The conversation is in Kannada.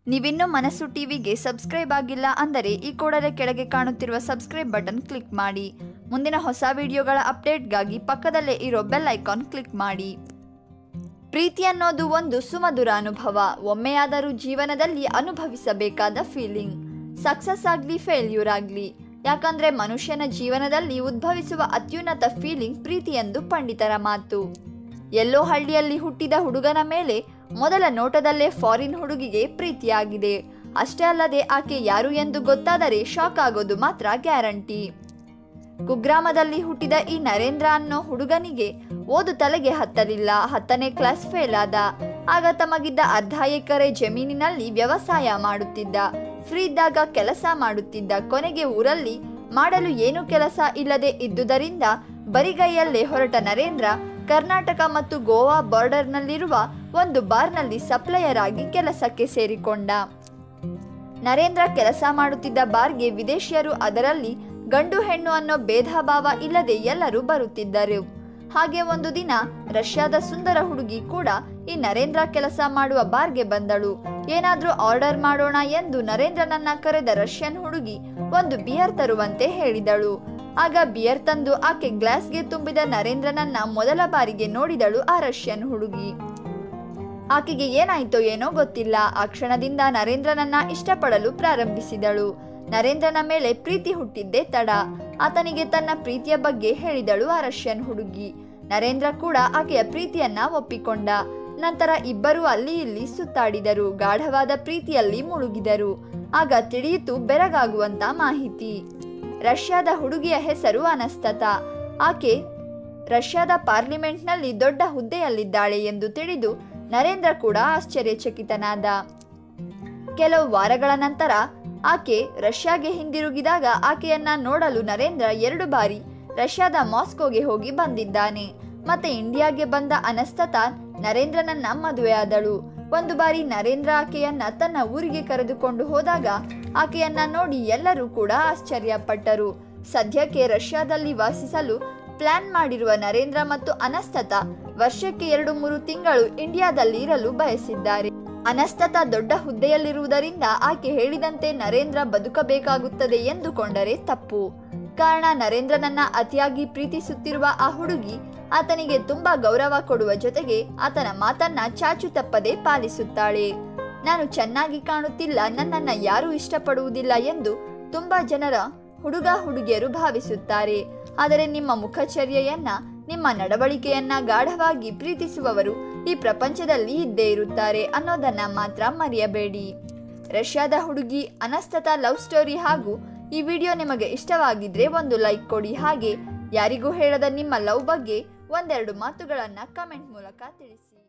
ನೀವಿನ್ನೂ ಮನಸ್ಸು ಟಿವಿಗೆ ಸಬ್ಸ್ಕ್ರೈಬ್ ಆಗಿಲ್ಲ ಅಂದರೆ ಈ ಕೂಡಲೇ ಕೆಳಗೆ ಕಾಣುತ್ತಿರುವ ಸಬ್ಸ್ಕ್ರೈಬ್ ಬಟನ್ ಕ್ಲಿಕ್ ಮಾಡಿ. ಮುಂದಿನ ಹೊಸ ವಿಡಿಯೋಗಳ ಅಪ್ಡೇಟ್ಗಾಗಿ ಪಕ್ಕದಲ್ಲೇ ಇರೋ ಬೆಲ್ ಐಕಾನ್ ಕ್ಲಿಕ್ ಮಾಡಿ. ಪ್ರೀತಿ ಅನ್ನೋದು ಒಂದು ಸುಮಧುರ ಅನುಭವ. ಒಮ್ಮೆಯಾದರೂ ಜೀವನದಲ್ಲಿ ಅನುಭವಿಸಬೇಕಾದ ಫೀಲಿಂಗ್. ಸಕ್ಸಸ್ ಆಗಲಿ ಫೇಲ್ಯೂರ್ ಆಗಲಿ, ಯಾಕಂದ್ರೆ ಮನುಷ್ಯನ ಜೀವನದಲ್ಲಿ ಉದ್ಭವಿಸುವ ಅತ್ಯುನ್ನತ ಫೀಲಿಂಗ್ ಪ್ರೀತಿ ಎಂದು ಪಂಡಿತರ ಮಾತು. ಎಲ್ಲೋ ಹಳ್ಳಿಯಲ್ಲಿ ಹುಟ್ಟಿದ ಹುಡುಗನ ಮೇಲೆ ಮೊದಲ ನೋಟದಲ್ಲೇ ಫಾರಿನ್ ಹುಡುಗಿಗೆ ಪ್ರೀತಿಯಾಗಿದೆ. ಅಷ್ಟೇ ಅಲ್ಲದೆ ಆಕೆ ಯಾರು ಎಂದು ಗೊತ್ತಾದರೆ ಶಾಕ್ ಆಗೋದು ಮಾತ್ರ ಗ್ಯಾರಂಟಿ. ಕುಗ್ರಾಮದಲ್ಲಿ ಹುಟ್ಟಿದ ಈ ನರೇಂದ್ರ ಅನ್ನೋ ಹುಡುಗನಿಗೆ ಓದು ತಲೆಗೆ ಹತ್ತಲಿಲ್ಲ. 10ನೇ ಕ್ಲಾಸ್ ಫೇಲ್ ಆದ. ಆಗ ತಮಗಿದ್ದ ಅರ್ಧ ಎಕರೆ ಜಮೀನಿನಲ್ಲಿ ವ್ಯವಸಾಯ ಮಾಡುತ್ತಿದ್ದ. ಫ್ರೀ ಇದ್ದಾಗ ಕೆಲಸ ಮಾಡುತ್ತಿದ್ದ. ಕೊನೆಗೆ ಊರಲ್ಲಿ ಮಾಡಲು ಏನು ಕೆಲಸ ಇಲ್ಲದೆ ಇದ್ದುದರಿಂದ ಬರಿಗೈಯಲ್ಲೇ ಹೊರಟ ನರೇಂದ್ರ ಕರ್ನಾಟಕ ಮತ್ತು ಗೋವಾ ಬಾರ್ಡರ್ನಲ್ಲಿರುವ ಒಂದು ಬಾರ್ನಲ್ಲಿ ಸಪ್ಲೈಯರ್ ಆಗಿ ಕೆಲಸಕ್ಕೆ ಸೇರಿಕೊಂಡ. ನರೇಂದ್ರ ಕೆಲಸ ಮಾಡುತ್ತಿದ್ದ ಬಾರ್ಗೆ ವಿದೇಶಿಯರು, ಅದರಲ್ಲಿ ಗಂಡು ಹೆಣ್ಣು ಅನ್ನೋ ಭೇದ ಭಾವ ಇಲ್ಲದೆ ಎಲ್ಲರೂ ಬರುತ್ತಿದ್ದರು. ಹಾಗೆ ಒಂದು ದಿನ ರಷ್ಯಾದ ಸುಂದರ ಹುಡುಗಿ ಕೂಡ ಈ ನರೇಂದ್ರ ಕೆಲಸ ಮಾಡುವ ಬಾರ್ಗೆ ಬಂದಳು. ಏನಾದ್ರೂ ಆರ್ಡರ್ ಮಾಡೋಣ ಎಂದು ನರೇಂದ್ರನನ್ನ ಕರೆದ ರಷ್ಯನ್ ಹುಡುಗಿ ಒಂದು ಬಿಯರ್ ತರುವಂತೆ ಹೇಳಿದಳು. ಆಗ ಬಿಯರ್ ತಂದು ಆಕೆ ಗ್ಲಾಸ್ಗೆ ತುಂಬಿದ ನರೇಂದ್ರನನ್ನ ಮೊದಲ ಬಾರಿಗೆ ನೋಡಿದಳು ಆ ರಷ್ಯನ್ ಹುಡುಗಿ. ಆಕೆಗೆ ಏನಾಯ್ತೋ ಏನೋ ಗೊತ್ತಿಲ್ಲ. ಆ ಕ್ಷಣದಿಂದ ನರೇಂದ್ರನನ್ನ ಇಷ್ಟಪಡಲು ಪ್ರಾರಂಭಿಸಿದಳು. ನರೇಂದ್ರನ ಮೇಲೆ ಪ್ರೀತಿ ಹುಟ್ಟಿದ್ದೇ ತಡ. ಆತನಿಗೆ ತನ್ನ ಪ್ರೀತಿಯ ಬಗ್ಗೆ ಹೇಳಿದಳು ಆ ರಷ್ಯನ್ ಹುಡುಗಿ. ನರೇಂದ್ರ ಕೂಡ ಆಕೆಯ ಪ್ರೀತಿಯನ್ನ ಒಪ್ಪಿಕೊಂಡ. ನಂತರ ಇಬ್ಬರು ಅಲ್ಲಿ ಇಲ್ಲಿ ಸುತ್ತಾಡಿದರು. ಗಾಢವಾದ ಪ್ರೀತಿಯಲ್ಲಿ ಮುಳುಗಿದರು. ಆಗ ತಿಳಿಯಿತು ಬೆರಗಾಗುವಂತ ಮಾಹಿತಿ. ರಷ್ಯಾದ ಹುಡುಗಿಯ ಹೆಸರು ಅನಸ್ತತಾ. ಆಕೆ ರಷ್ಯಾದ ಪಾರ್ಲಿಮೆಂಟ್ನಲ್ಲಿ ದೊಡ್ಡ ಹುದ್ದೆಯಲ್ಲಿದ್ದಾಳೆ ಎಂದು ತಿಳಿದು ನರೇಂದ್ರ ಕೂಡ ಆಶ್ಚರ್ಯಚಕಿತನಾದ. ಕೆಲವು ವಾರಗಳ ನಂತರ ಆಕೆ ರಷ್ಯಾಗೆ ಹಿಂದಿರುಗಿದಾಗ ಆಕೆಯನ್ನ ನೋಡಲು ನರೇಂದ್ರ 2 ಬಾರಿ ರಷ್ಯಾದ ಮಾಸ್ಕೋಗೆ ಹೋಗಿ ಬಂದಿದ್ದಾನೆ. ಮತ್ತೆ ಇಂಡಿಯಾಗೆ ಬಂದ ಅನಸ್ತತಾ ನರೇಂದ್ರನನ್ನ ಮದುವೆಯಾದಳು. ಒಂದು ಬಾರಿ ನರೇಂದ್ರ ಆಕೆಯನ್ನ ತನ್ನ ಊರಿಗೆ ಕರೆದುಕೊಂಡು ಹೋದಾಗ ಆಕೆಯನ್ನ ನೋಡಿ ಎಲ್ಲರೂ ಕೂಡ ಆಶ್ಚರ್ಯಪಟ್ಟರು. ಸದ್ಯಕ್ಕೆ ರಷ್ಯಾದಲ್ಲಿ ವಾಸಿಸಲು ಪ್ಲಾನ್ ಮಾಡಿರುವ ನರೇಂದ್ರ ಮತ್ತು ಅನಸ್ತತಾ ವರ್ಷಕ್ಕೆ 2-3 ತಿಂಗಳು ಇಂಡಿಯಾದಲ್ಲಿ ಇರಲು ಬಯಸಿದ್ದಾರೆ. ಅನಸ್ತತಾ ದೊಡ್ಡ ಹುದ್ದೆಯಲ್ಲಿರುವುದರಿಂದ ಆಕೆ ಹೇಳಿದಂತೆ ನರೇಂದ್ರ ಬದುಕಬೇಕಾಗುತ್ತದೆ ಎಂದುಕೊಂಡರೆ ತಪ್ಪು. ಕಾರಣ, ನರೇಂದ್ರನನ್ನ ಅತಿಯಾಗಿ ಪ್ರೀತಿಸುತ್ತಿರುವ ಆ ಹುಡುಗಿ ಆತನಿಗೆ ತುಂಬಾ ಗೌರವ ಕೊಡುವ ಜೊತೆಗೆ ಆತನ ಮಾತನ್ನ ಚಾಚು ತಪ್ಪದೆ ಪಾಲಿಸುತ್ತಾಳೆ. ನಾನು ಚೆನ್ನಾಗಿ ಕಾಣುತ್ತಿಲ್ಲ, ನನ್ನನ್ನ ಯಾರೂ ಇಷ್ಟಪಡುವುದಿಲ್ಲ ಎಂದು ತುಂಬಾ ಜನರ ಹುಡುಗ ಹುಡುಗಿಯರು ಭಾವಿಸುತ್ತಾರೆ. ಆದರೆ ನಿಮ್ಮ ಮುಖಚರ್ಯೆಯನ್ನ, ನಿಮ್ಮ ನಡವಳಿಕೆಯನ್ನ ಗಾಢವಾಗಿ ಪ್ರೀತಿಸುವವರು ಈ ಪ್ರಪಂಚದಲ್ಲಿ ಇದ್ದೇ ಇರುತ್ತಾರೆ ಅನ್ನೋದನ್ನ ಮಾತ್ರ ಮರೆಯಬೇಡಿ. ರಷ್ಯಾದ ಹುಡುಗಿ ಅನಸ್ತತಾ ಲವ್ ಸ್ಟೋರಿ ಹಾಗೂ ಈ ವಿಡಿಯೋ ನಿಮಗೆ ಇಷ್ಟವಾಗಿದ್ರೆ ಒಂದು ಲೈಕ್ ಕೊಡಿ. ಹಾಗೆ ಯಾರಿಗೂ ಹೇಳದ ನಿಮ್ಮ ಲವ್ ಬಗ್ಗೆ ಒಂದೆರಡು ಮಾತುಗಳನ್ನ ಕಮೆಂಟ್ ಮೂಲಕ ತಿಳಿಸಿ.